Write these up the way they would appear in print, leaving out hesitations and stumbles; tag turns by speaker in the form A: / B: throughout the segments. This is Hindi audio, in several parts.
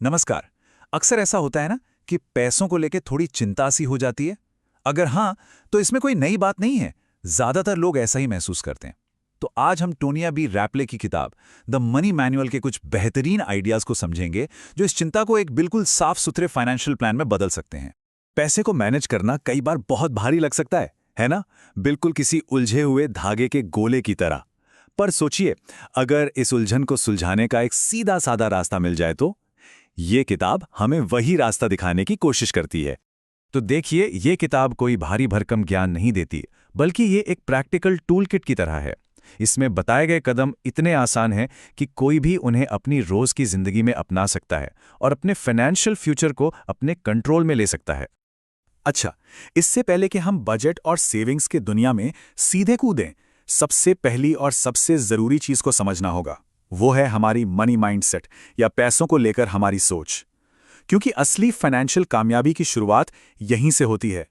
A: नमस्कार। अक्सर ऐसा होता है ना कि पैसों को लेके थोड़ी चिंता सी हो जाती है। अगर हाँ, तो इसमें कोई नई बात नहीं है। ज्यादातर लोग ऐसा ही महसूस करते हैं। तो आज हम टोनिया बी रैपले की किताब द मनी मैनुअल के कुछ बेहतरीन आइडियाज को समझेंगे जो इस चिंता को एक बिल्कुल साफ सुथरे फाइनेंशियल प्लान में बदल सकते हैं। पैसे को मैनेज करना कई बार बहुत भारी लग सकता है ना? बिल्कुल किसी उलझे हुए धागे के गोले की तरह। पर सोचिए, अगर इस उलझन को सुलझाने का एक सीधा साधा रास्ता मिल जाए तो ये किताब हमें वही रास्ता दिखाने की कोशिश करती है। तो देखिए, ये किताब कोई भारी भरकम ज्ञान नहीं देती, बल्कि ये एक प्रैक्टिकल टूल किट की तरह है। इसमें बताए गए कदम इतने आसान हैं कि कोई भी उन्हें अपनी रोज की जिंदगी में अपना सकता है और अपने फाइनेंशियल फ्यूचर को अपने कंट्रोल में ले सकता है। अच्छा, इससे पहले कि हम बजट और सेविंग्स की दुनिया में सीधे कूदें, सबसे पहली और सबसे जरूरी चीज को समझना होगा। वो है हमारी मनी माइंडसेट या पैसों को लेकर हमारी सोच। क्योंकि असली फाइनेंशियल कामयाबी की शुरुआत यहीं से होती है।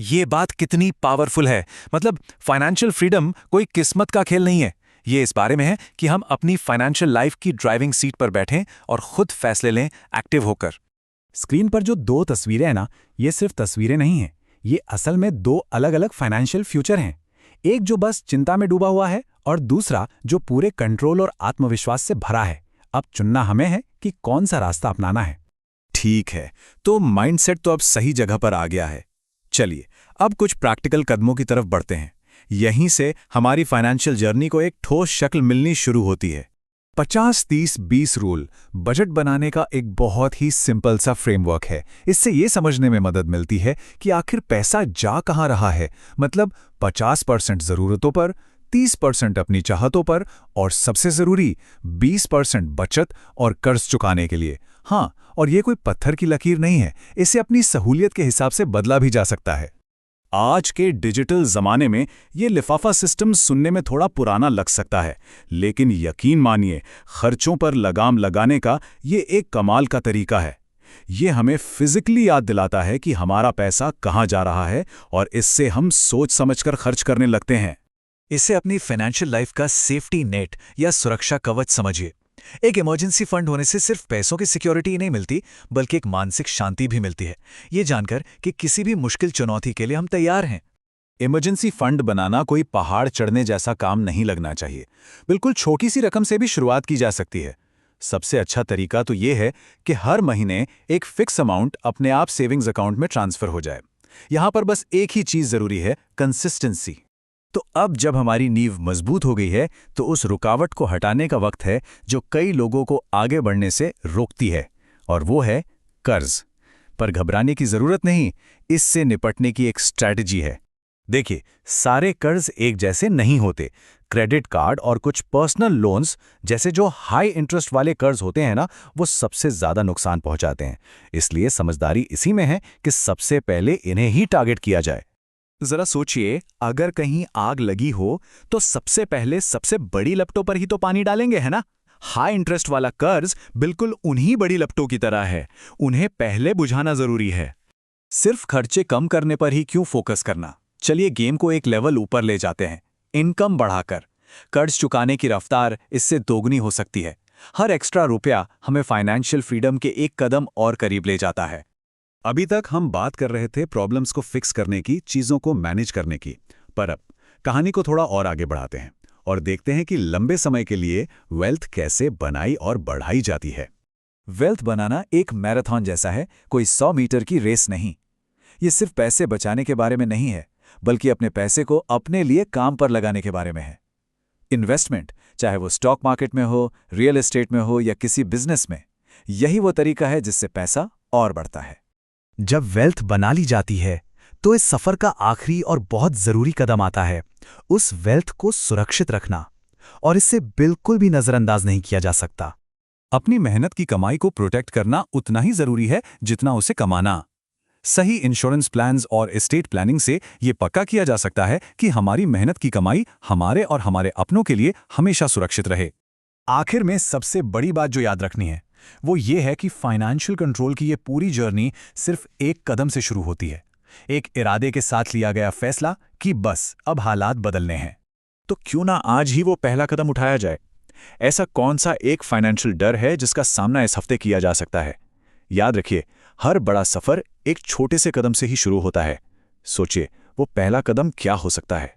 B: ये बात कितनी पावरफुल है। मतलब फाइनेंशियल फ्रीडम कोई किस्मत का खेल नहीं है। ये इस बारे में है कि हम अपनी फाइनेंशियल लाइफ की ड्राइविंग सीट पर बैठें और खुद फैसले लें, एक्टिव होकर।
C: स्क्रीन पर जो दो तस्वीरें हैं ना, ये सिर्फ तस्वीरें नहीं हैं। ये असल में दो अलग अलग फाइनेंशियल फ्यूचर हैं। एक जो बस चिंता में डूबा हुआ है और दूसरा जो पूरे कंट्रोल और आत्मविश्वास से भरा है। अब चुनना हमें है कि कौन सा रास्ता अपनाना है।
A: ठीक है, तो माइंडसेट तो अब सही जगह पर आ गया है। चलिए, अब कुछ प्रैक्टिकल कदमों की तरफ बढ़ते हैं। यहीं से हमारी फाइनेंशियल जर्नी को एक ठोस शक्ल मिलनी शुरू होती है।
C: 50-30-20 रूल बजट बनाने का एक बहुत ही सिंपल सा फ्रेमवर्क है। इससे ये समझने में मदद मिलती है कि आखिर पैसा जा कहाँ रहा है। मतलब 50% ज़रूरतों पर, 30% अपनी चाहतों पर और सबसे ज़रूरी 20% बचत और कर्ज चुकाने के लिए। हाँ, और ये कोई पत्थर की लकीर नहीं है। इसे अपनी सहूलियत के हिसाब से बदला भी जा सकता है।
A: आज के डिजिटल जमाने में ये लिफाफा सिस्टम सुनने में थोड़ा पुराना लग सकता है, लेकिन यकीन मानिए, खर्चों पर लगाम लगाने का ये एक कमाल का तरीका है। ये हमें फिजिकली याद दिलाता है कि हमारा पैसा कहाँ जा रहा है और इससे हम सोच समझकर खर्च करने लगते हैं।
B: इसे अपनी फाइनेंशियल लाइफ का सेफ्टी नेट या सुरक्षा कवच समझिए। एक इमरजेंसी फंड होने से सिर्फ पैसों की सिक्योरिटी ही नहीं मिलती, बल्कि एक मानसिक शांति भी मिलती है, ये जानकर कि किसी भी मुश्किल चुनौती के लिए हम तैयार हैं।
A: इमरजेंसी फंड बनाना कोई पहाड़ चढ़ने जैसा काम नहीं लगना चाहिए। बिल्कुल छोटी सी रकम से भी शुरुआत की जा सकती है। सबसे अच्छा तरीका तो ये है कि हर महीने एक फिक्स अमाउंट अपने आप सेविंग्स अकाउंट में ट्रांसफर हो जाए। यहां पर बस एक ही चीज जरूरी है, कंसिस्टेंसी।
B: तो अब जब हमारी नींव मजबूत हो गई है, तो उस रुकावट को हटाने का वक्त है जो कई लोगों को आगे बढ़ने से रोकती है, और वो है कर्ज। पर घबराने की जरूरत नहीं, इससे निपटने की एक स्ट्रैटेजी है। देखिए, सारे कर्ज एक जैसे नहीं होते। क्रेडिट कार्ड और कुछ पर्सनल लोन्स जैसे जो हाई इंटरेस्ट वाले कर्ज होते हैं ना, वो सबसे ज्यादा नुकसान पहुंचाते हैं। इसलिए समझदारी इसी में है कि सबसे पहले इन्हें ही टारगेट किया जाए।
A: जरा सोचिए, अगर कहीं आग लगी हो तो सबसे पहले सबसे बड़ी लपटों पर ही तो पानी डालेंगे, है ना? हाई इंटरेस्ट वाला कर्ज बिल्कुल उन्हीं बड़ी लपटों की तरह है। उन्हें पहले बुझाना जरूरी है। सिर्फ खर्चे कम करने पर ही क्यों फोकस करना? चलिए गेम को एक लेवल ऊपर ले जाते हैं। इनकम बढ़ाकर कर्ज चुकाने की रफ्तार इससे दोगुनी हो सकती है। हर एक्स्ट्रा रुपया हमें फाइनेंशियल फ्रीडम के एक कदम और करीब ले जाता है।
C: अभी तक हम बात कर रहे थे प्रॉब्लम्स को फिक्स करने की, चीज़ों को मैनेज करने की। पर अब कहानी को थोड़ा और आगे बढ़ाते हैं और देखते हैं कि लंबे समय के लिए वेल्थ कैसे बनाई और बढ़ाई जाती है।
B: वेल्थ बनाना एक मैराथन जैसा है, कोई 100 मीटर की रेस नहीं। ये सिर्फ पैसे बचाने के बारे में नहीं है, बल्कि अपने पैसे को अपने लिए काम पर लगाने के बारे में है। इन्वेस्टमेंट, चाहे वो स्टॉक मार्केट में हो, रियल एस्टेट में हो या किसी बिजनेस में, यही वो तरीका है जिससे पैसा और बढ़ता है।
C: जब वेल्थ बना ली जाती है, तो इस सफर का आखिरी और बहुत जरूरी कदम आता है, उस वेल्थ को सुरक्षित रखना। और इससे बिल्कुल भी नजरअंदाज नहीं किया जा सकता।
A: अपनी मेहनत की कमाई को प्रोटेक्ट करना उतना ही जरूरी है जितना उसे कमाना। सही इंश्योरेंस प्लान्स और एस्टेट प्लानिंग से ये पक्का किया जा सकता है कि हमारी मेहनत की कमाई हमारे और हमारे अपनों के लिए हमेशा सुरक्षित रहे।
C: आखिर में सबसे बड़ी बात जो याद रखनी है, वो ये है कि फाइनेंशियल कंट्रोल की ये पूरी जर्नी सिर्फ एक कदम से शुरू होती है। एक इरादे के साथ लिया गया फैसला कि बस अब हालात बदलने हैं।
A: तो क्यों ना आज ही वो पहला कदम उठाया जाए? ऐसा कौन सा एक फाइनेंशियल डर है जिसका सामना इस हफ्ते किया जा सकता है?
B: याद रखिए, हर बड़ा सफर एक छोटे से कदम से ही शुरू होता है। सोचिए, वो पहला कदम क्या हो सकता है।